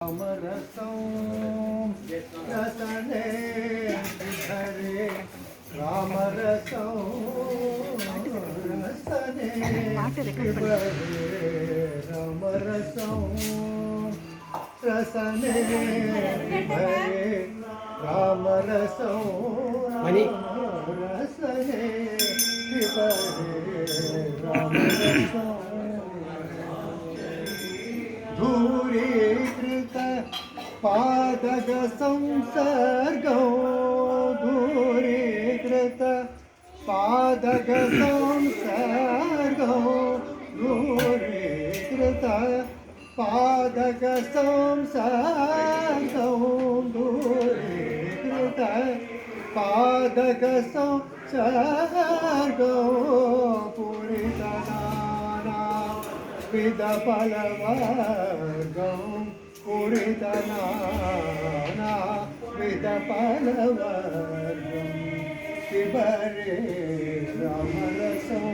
रामरसं रसने विधरे रामरसं रसने विभरे रामरसं रसने विभरे रामरसं रसने विभरे रामरसं धूरीकृत पादक संसर्गो धूरीकृत पादक संसर्गो धूरीकृत पादक संसर्गो धूरीकृत पादक संसर्गो पूरितनाना विदफलवर्गं पूरितनाना विदफलवर्गं पिबरे रामरसं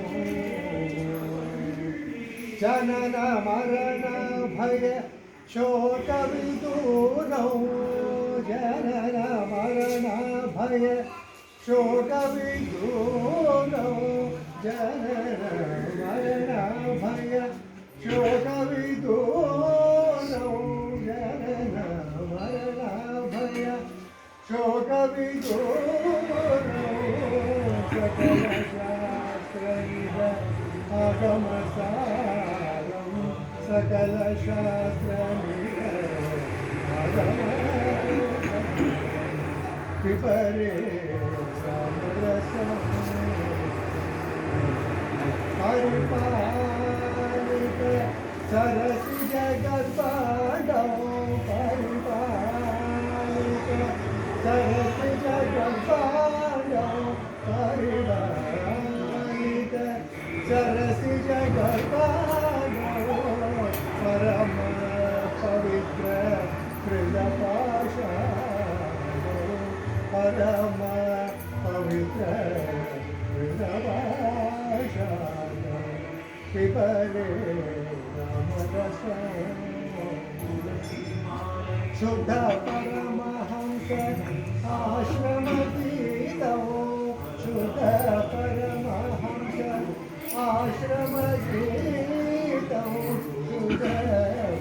जनन मरण भय शोकविदूरौ जनन मरण भय शोकविदूरौ जनन मरण भय शोकविदूरौ जनन मरण भय शोकविदूरौ सकलशास्त्रैः आगमसारं सकलशास्त्रैः आगमसारं पिबरे रामरसं परिपालित सरस जगद्बाडौ परिपालित सरस जगद्बाडौ परिपालित सरस जगद्बाडौ परम पवित्र हृदपाशादौ परम पवित्र हृदपाशादौ पिबरे रामरसं शुद्ध परमहंस आश्रमगीतौ शुद्ध परमहंस आश्रमगीतौ शुद्ध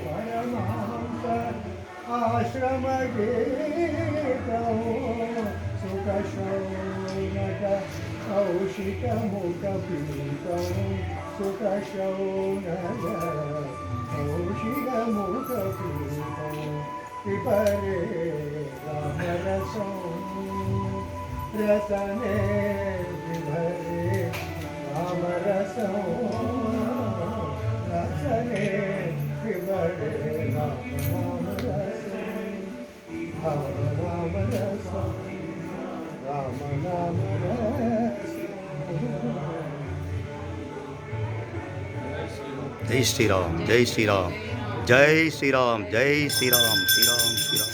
परमहंस आश्रमगीतौ सुखशौनक कौशिकमुखपीतौ सुखशौनक कौशिकमुखपीतौ पिबरे रामरसं रसने विभरे रामरसं रसने विभरे रामरसं रामरसं रामरसं जय श्री राम जय श्री राम जय श्री राम जय श्री राम श्री राम श्री राम।